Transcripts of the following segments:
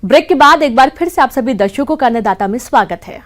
Break के बाद एक बार फिर से आप सभी दर्शकों का अन्नदाता में स्वागत है।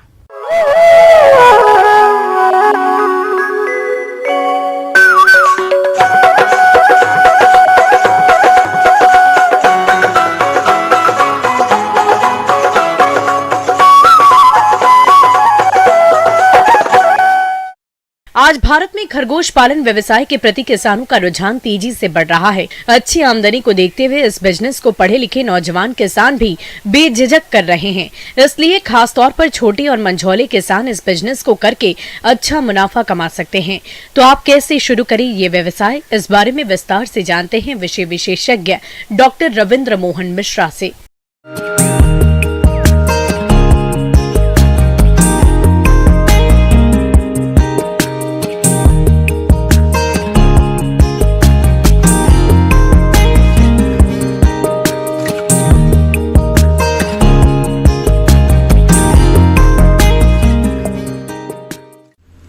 आज भारत में खरगोश पालन व्यवसाय के प्रति किसानों का रुझान तेजी से बढ़ रहा है। अच्छी आमदनी को देखते हुए इस बिजनेस को पढ़े लिखे नौजवान किसान भी बेझिझक कर रहे हैं। इसलिए खास तौर पर छोटे और मंझौले किसान इस बिजनेस को करके अच्छा मुनाफा कमा सकते हैं। तो आप कैसे शुरू करें ये व्यवसाय, इस बारे में विस्तार से जानते हैं विषय विशेषज्ञ डॉक्टर रविंद्र मोहन मिश्रा से।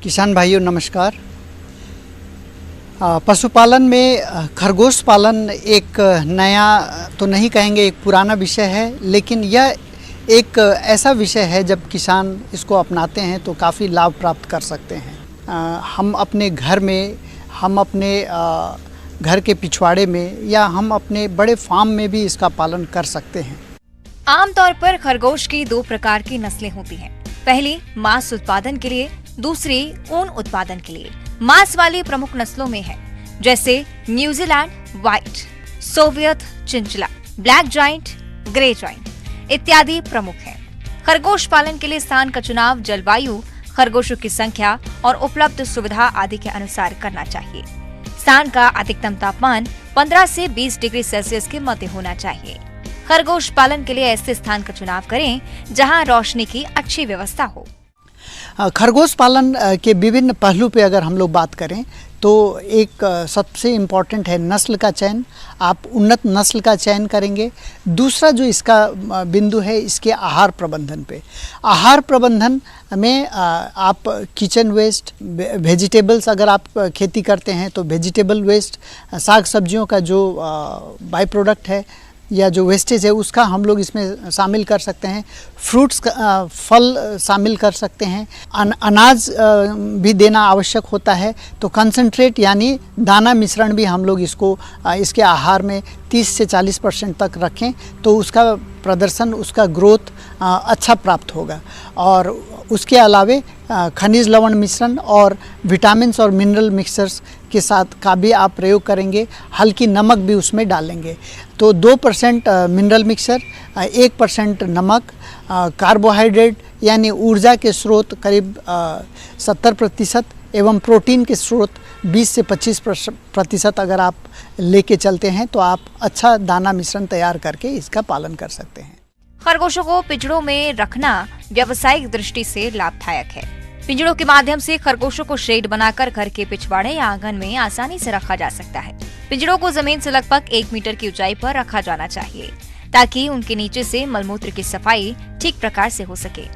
किसान भाइयों नमस्कार। पशुपालन में खरगोश पालन एक नया तो नहीं कहेंगे, एक पुराना विषय है, लेकिन यह एक ऐसा विषय है जब किसान इसको अपनाते हैं तो काफ़ी लाभ प्राप्त कर सकते हैं। हम अपने घर में, हम अपने घर के पिछवाड़े में या हम अपने बड़े फार्म में भी इसका पालन कर सकते हैं। आमतौर पर खरगोश की दो प्रकार की नस्लें होती हैं। पहली मांस उत्पादन के लिए, दूसरी ऊन उत्पादन के लिए। मांस वाली प्रमुख नस्लों में है जैसे New Zealand white, Soviet chinchilla, black giant, grey giant इत्यादि प्रमुख हैं। खरगोश पालन के लिए स्थान का चुनाव जलवायु, खरगोशों की संख्या और उपलब्ध सुविधा आदि के अनुसार करना चाहिए। स्थान का अधिकतम तापमान 15 से 20 डिग्री सेल्सियस के मध्य होना चाहिए। खरगोश पालन के लिए ऐसे स्थान का चुनाव करें जहां रोशनी की अच्छी व्यवस्था हो। खरगोश पालन के विभिन्न पहलू पे अगर हम लोग बात करें तो एक सबसे इम्पॉर्टेंट है नस्ल का चयन। आप उन्नत नस्ल का चयन करेंगे। दूसरा जो इसका बिंदु है इसके आहार प्रबंधन पे। आहार प्रबंधन में आप किचन वेस्ट, वेजिटेबल्स अगर आप खेती करते हैं तो वेजिटेबल वेस्ट, साग सब्जियों का जो बाई प्रोडक्ट है या जो वेस्टेज है उसका हम लोग इसमें शामिल कर सकते हैं। फ्रूट्स फल शामिल कर सकते हैं। अनाज भी देना आवश्यक होता है। तो कंसंट्रेट यानी दाना मिश्रण भी हम लोग इसको इसके आहार में 30 से 40% तक रखें तो उसका प्रदर्शन, उसका ग्रोथ अच्छा प्राप्त होगा। और उसके अलावे खनिज लवण मिश्रण और विटामिन्स और मिनरल मिक्सर्स के साथ का भी आप प्रयोग करेंगे। हल्की नमक भी उसमें डालेंगे तो 2% मिनरल मिक्सर, 1% नमक, कार्बोहाइड्रेट यानी ऊर्जा के स्रोत करीब 70% एवं प्रोटीन के स्रोत 20 से 25% अगर आप लेके चलते हैं तो आप अच्छा दाना मिश्रण तैयार करके इसका पालन कर सकते हैं। खरगोशों को पिंजड़ों में रखना व्यावसायिक दृष्टि से लाभदायक है। पिंजड़ों के माध्यम से खरगोशों को शेड बनाकर घर के पिछवाड़े या आंगन में आसानी से रखा जा सकता है। पिंजड़ों को जमीन से लगभग 1 मीटर की ऊंचाई पर रखा जाना चाहिए ताकि उनके नीचे से मलमूत्र की सफाई ठीक प्रकार से हो सके।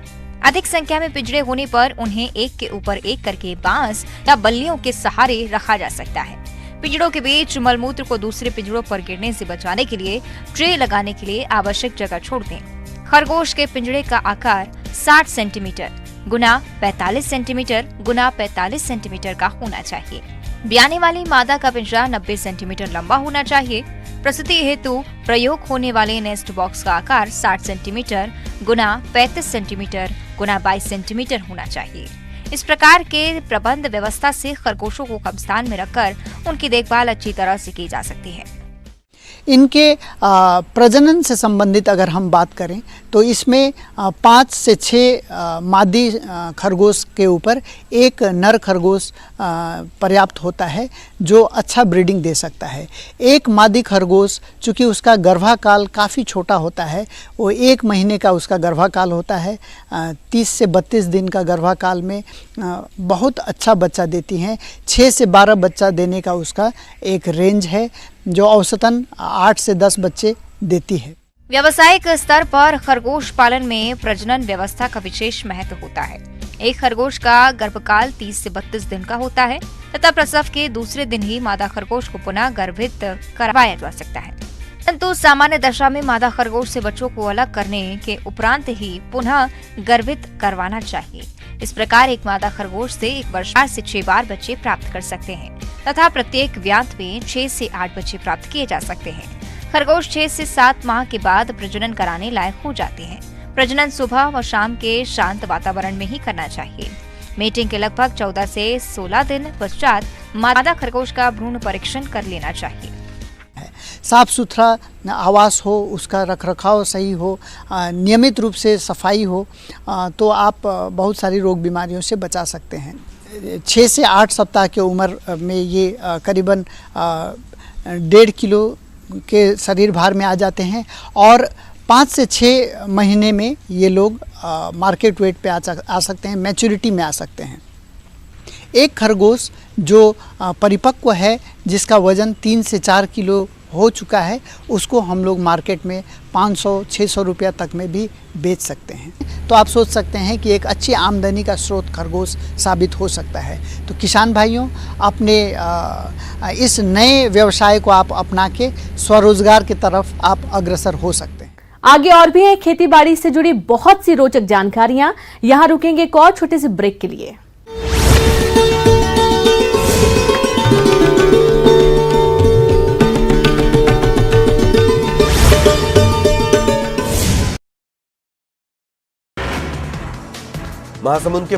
अधिक संख्या में पिंजड़े होने पर उन्हें एक के ऊपर एक करके बांस या बल्लियों के सहारे रखा जा सकता है। पिंजड़ों के बीच मलमूत्र को दूसरे पिंजड़ों पर गिरने से बचाने के लिए ट्रे लगाने के लिए आवश्यक जगह छोड़ दें। खरगोश के पिंजड़े का आकार 60 सेंटीमीटर गुना 45 सेंटीमीटर गुना 45 सेंटीमीटर का होना चाहिए। ब्याने वाली मादा का पिंजरा 90 सेंटीमीटर लंबा होना चाहिए। प्रसूति हेतु प्रयोग होने वाले नेस्ट बॉक्स का आकार 60 सेंटीमीटर गुना 35 सेंटीमीटर गुना 22 सेंटीमीटर होना चाहिए। इस प्रकार के प्रबंध व्यवस्था से खरगोशों को कम स्थान में रखकर उनकी देखभाल अच्छी तरह से की जा सकती है। इनके प्रजनन से संबंधित अगर हम बात करें तो इसमें 5 से 6 मादी खरगोश के ऊपर एक नर खरगोश पर्याप्त होता है जो अच्छा ब्रीडिंग दे सकता है। एक मादी खरगोश चूँकि उसका गर्भाकाल काफ़ी छोटा होता है, वो 1 महीने का उसका गर्भाकाल होता है। 30 से 32 दिन का गर्भाकाल में बहुत अच्छा बच्चा देती हैं। 6 से 12 बच्चा देने का उसका एक रेंज है जो औसतन 8 से 10 बच्चे देती है। व्यावसायिक स्तर पर खरगोश पालन में प्रजनन व्यवस्था का विशेष महत्व होता है। एक खरगोश का गर्भकाल 30 से 32 दिन का होता है तथा प्रसव के दूसरे दिन ही मादा खरगोश को पुनः गर्भित करवाया जा सकता है परंतु सामान्य दशा में मादा खरगोश से बच्चों को अलग करने के उपरांत ही पुनः गर्भित करवाना चाहिए। इस प्रकार एक मादा खरगोश से एक वर्ष 4 से 6 बार बच्चे प्राप्त कर सकते हैं तथा प्रत्येक व्यांत में 6 से 8 बच्चे प्राप्त किए जा सकते हैं। खरगोश 6 से 7 माह के बाद प्रजनन कराने लायक हो जाते हैं। प्रजनन सुबह व शाम के शांत वातावरण में ही करना चाहिए। मीटिंग के लगभग 14 से 16 दिन पश्चात मादा खरगोश का भ्रूण परीक्षण कर लेना चाहिए। साफ सुथरा आवास हो, उसका रखरखाव सही हो, नियमित रूप से सफाई हो, तो आप बहुत सारी रोग बीमारियों से बचा सकते हैं। 6 से 8 सप्ताह की उम्र में ये करीबन 1.5 किलो के शरीर भार में आ जाते हैं और 5 से 6 महीने में ये लोग मार्केट वेट पे आ सकते हैं, मैच्योरिटी में आ सकते हैं। एक खरगोश जो परिपक्व है, जिसका वजन 3 से 4 किलो हो चुका है, उसको हम लोग मार्केट में 500-600 रुपया तक में भी बेच सकते हैं। तो आप सोच सकते हैं कि एक अच्छी आमदनी का स्रोत खरगोश साबित हो सकता है। तो किसान भाइयों, अपने इस नए व्यवसाय को आप अपना के स्वरोजगार की तरफ आप अग्रसर हो सकते हैं। आगे और भी है खेती बाड़ी से जुड़ी बहुत सी रोचक जानकारियां। यहाँ रुकेंगे एक और छोटे से ब्रेक के लिए। महासमुंद के